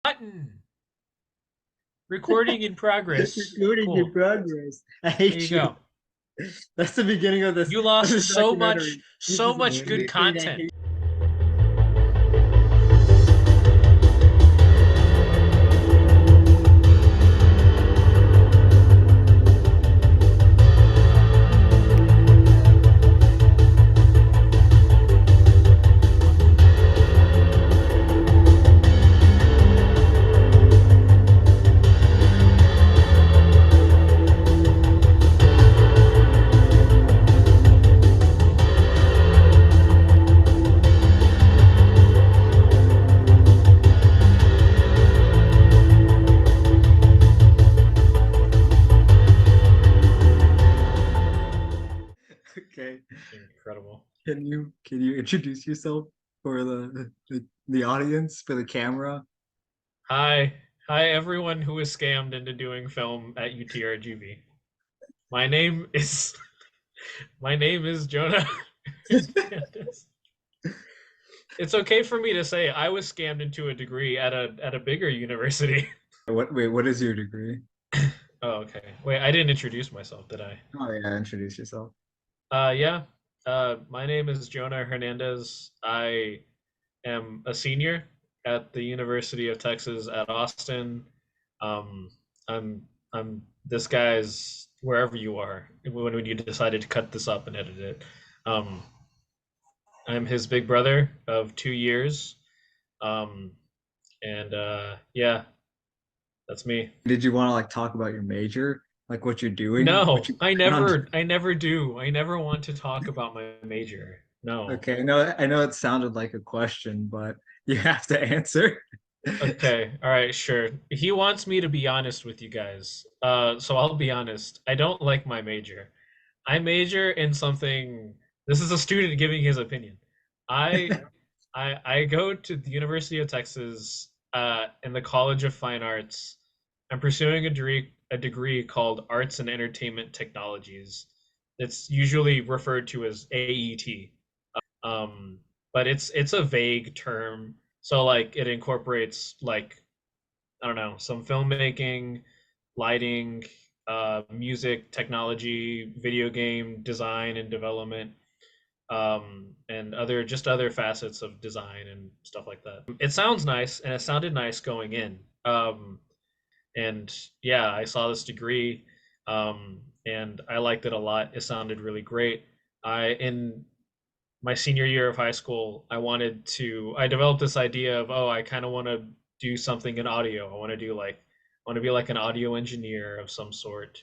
Button. Recording in progress. Recording in Cool. progress. I There you hate you. go. That's the beginning of You this lost documentary. This so is much good everything I content. hate. Okay. Incredible. Can you introduce yourself for the audience, for the camera? Hi. Hi, everyone who was scammed into doing film at UTRGV. My name is my name is Jonah Hernandez. It's okay for me to say I was scammed into a degree at a bigger university. What is your degree? Oh, okay. Wait, I didn't introduce myself, did I? Oh yeah, introduce yourself. Yeah. My name is Jonah Hernandez. I am a senior at the University of Texas at Austin. Um, I'm this guy's wherever you are when you decided to cut this up and edit it. Um, I'm his big brother of 2 years. Um, and yeah, that's me. Did you want to like talk about your major, like what you're doing, what No, you plan on doing? I never do. I never want to talk about my major. No. Okay, I know it sounded like a question, but you have to answer. Okay, all right, sure. He wants me to be honest with you guys. So I'll be honest. I don't like my major. I major in something. This is a student giving his opinion. I I go to the University of Texas in the College of Fine Arts. I'm pursuing a degree called Arts and Entertainment Technologies. It's usually referred to as AET. Um, but it's a vague term. So like it incorporates like I don't know, some filmmaking, lighting, music, technology, video game design and development, and other facets of design and stuff like that. It sounds nice, and it sounded nice going in. And yeah, I saw this degree, and I liked it a lot. It sounded really great. In my senior year of high school, I developed this idea of, oh, I kind of want to do something in audio. I want to be like an audio engineer of some sort.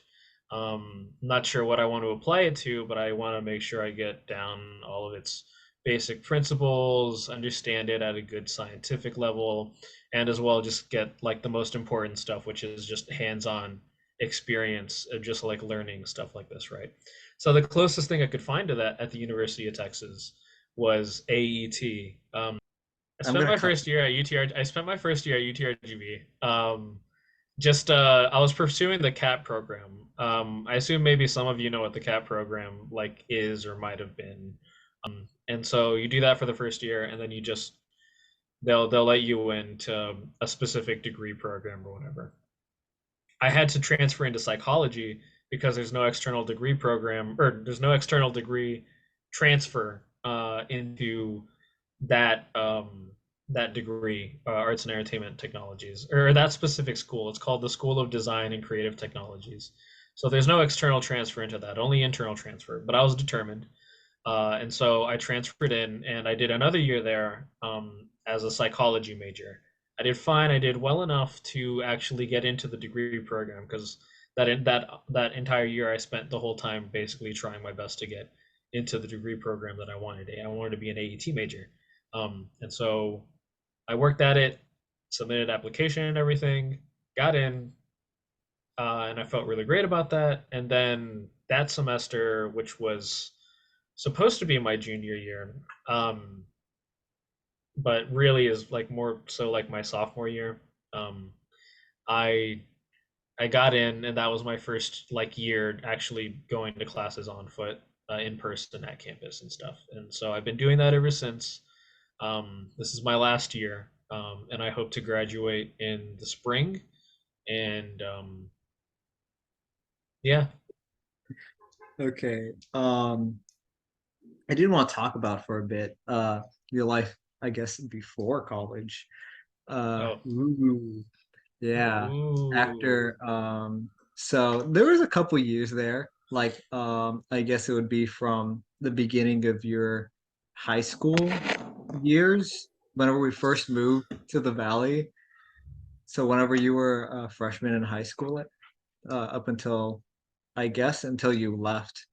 Not sure what I want to apply it to, but I want to make sure I get down all of its basic principles, understand it at a good scientific level, and as well just get like the most important stuff, which is just hands-on experience of just like learning stuff like this, right? So the closest thing I could find to that at the University of Texas was AET. I I'm spent gonna my cut. first year at UTR. I spent my first year at UTRGV. Just I was pursuing the CAP program. I assume maybe some of you know what the CAP program like is or might have been. And so you do that for the first year, and then you just they'll let you into a specific degree program or whatever. I had to transfer into psychology because there's no external degree program or there's no external degree transfer into that degree, arts and entertainment technologies, or that specific school. It's called the School of Design and Creative Technologies. So there's no external transfer into that, only internal transfer. But I was determined, and so I transferred in, and I did another year there as a psychology major. I did fine. I did well enough to actually get into the degree program because that entire year I spent the whole time basically trying my best to get into the degree program that I wanted. I wanted to be an AET major, and so I worked at it, submitted application and everything, got in, and I felt really great about that. And then that semester, which was supposed to be my junior year, um, but really is like more so like my sophomore year. Um, I I got in, and that was my first like year actually going to classes on foot, in person at campus and stuff. And so I've been doing that ever since. This is my last year. and I hope to graduate in the spring. And yeah. Okay. I did want to talk about for a bit your life, I guess, before college. Oh. Ooh, yeah. Ooh. After so there was a couple years there. Like I guess it would be from the beginning of your high school years, whenever we first moved to the valley. So whenever you were a freshman in high school, up until I guess until you left,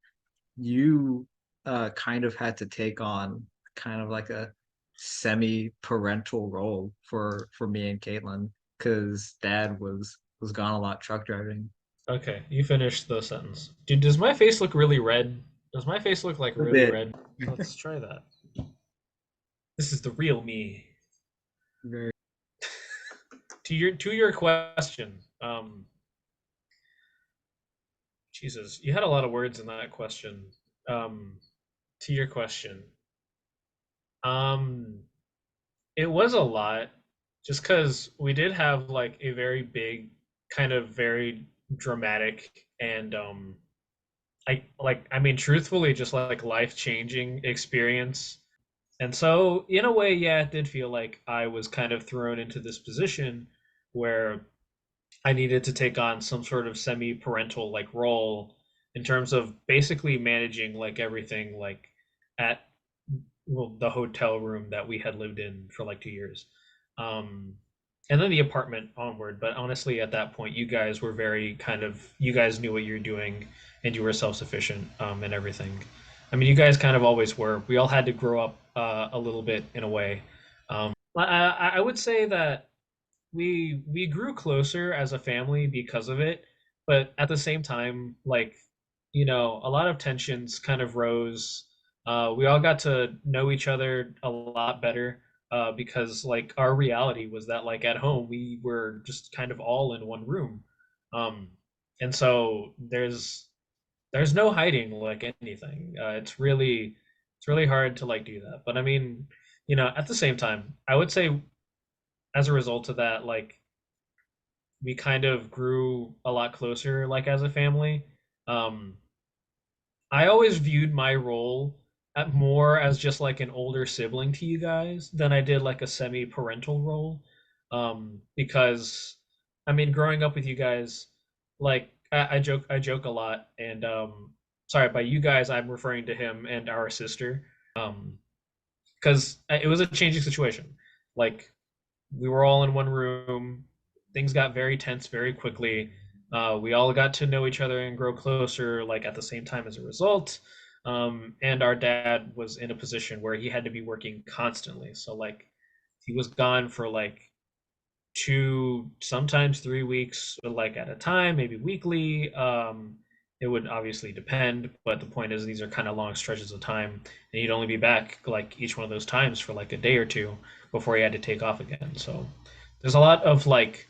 you kind of had to take on kind of like a semi-parental role for me and Caitlin because dad was gone a lot truck driving. Okay, you finished the sentence. Dude, does my face look really red? Does my face look like A really bit red? Let's try that. This is the real me. very To your question, Jesus, you had a lot of words in that question. Um, to your question, um, it was a lot, just because we did have like a very big, kind of very dramatic and I mean, truthfully, just like life changing experience. And so, in a way, yeah, it did feel like I was kind of thrown into this position where I needed to take on some sort of semi-parental like role in terms of basically managing like everything like at well, the hotel room that we had lived in for like 2 years. Um, and then the apartment onward. But honestly, at that point, you guys were very kind of, you guys knew what you're doing and you were self-sufficient and everything. I mean, you guys kind of always were. We all had to grow up a little bit in a way. I would say that we grew closer as a family because of it, but at the same time, like, a lot of tensions kind of rose. We all got to know each other a lot better because like our reality was that like at home we were just kind of all in one room. Um, and so there's no hiding like anything. It's really hard to like do that. But I mean, at the same time, I would say as a result of that, like we kind of grew a lot closer, like as a family. Um, I always viewed my role more as just like an older sibling to you guys than I did like a semi-parental role. Because I mean, growing up with you guys, like I joke a lot, and sorry, by you guys, I'm referring to him and our sister. Because it was a changing situation. Like we were all in one room. Things got very tense very quickly. We all got to know each other and grow closer, like at the same time as a result. And our dad was in a position where he had to be working constantly. So like he was gone for like 2, sometimes 3 weeks, like at a time, maybe weekly. It would obviously depend, but the point is these are kind of long stretches of time, and he'd only be back like each one of those times for like a day or two before he had to take off again. So there's a lot of like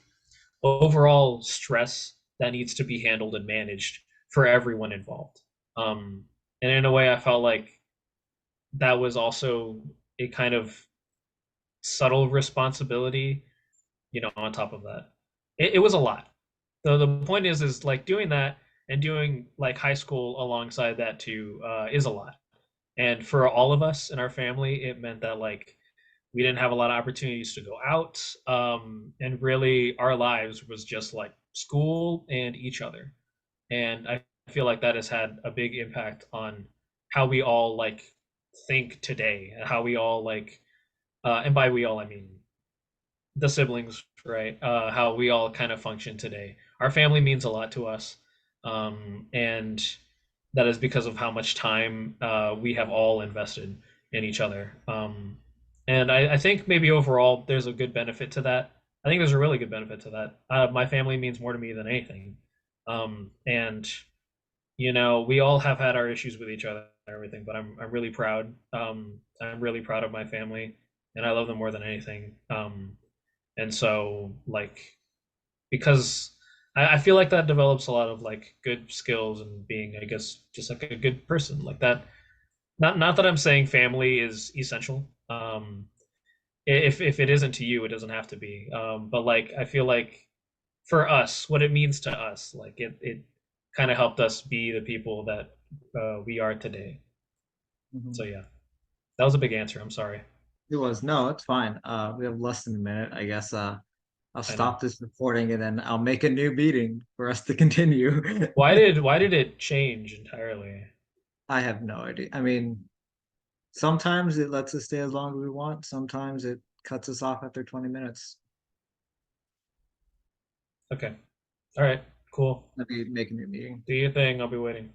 overall stress that needs to be handled and managed for everyone involved. Um, and in a way, I felt like that was also a kind of subtle responsibility, on top of that. It was a lot. The point is like doing that and doing like high school alongside that too is a lot. And for all of us in our family, it meant that like we didn't have a lot of opportunities to go out. And really our lives was just like school and each other. And I feel like that has had a big impact on how we all like think today and how we all like and by we all I mean the siblings, right? How we all kind of function today. Our family means a lot to us, and that is because of how much time we have all invested in each other. And I think maybe overall there's a good benefit to that. I think there's a really good benefit to that. My family means more to me than anything, and we all have had our issues with each other and everything, but I'm really proud. I'm really proud of my family, and I love them more than anything. And so like because I feel like that develops a lot of like good skills and being, I guess, just like a good person like that. Not that I'm saying family is essential. If it isn't to you, it doesn't have to be. But like I feel like for us, what it means to us, like it kind of helped us be the people that we are today. So Mhm. yeah, that was a big answer. I'm sorry. It was no, it's fine. We have less than a minute. I guess I'll I know. stop this recording and then I'll make a new meeting for us to continue. Why did it change entirely? I have no idea. I mean, sometimes it lets us stay as long as we want. Sometimes it cuts us off after 20 minutes. Okay. All right. Cool. Let me make a new meeting. Do your thing. I'll be waiting.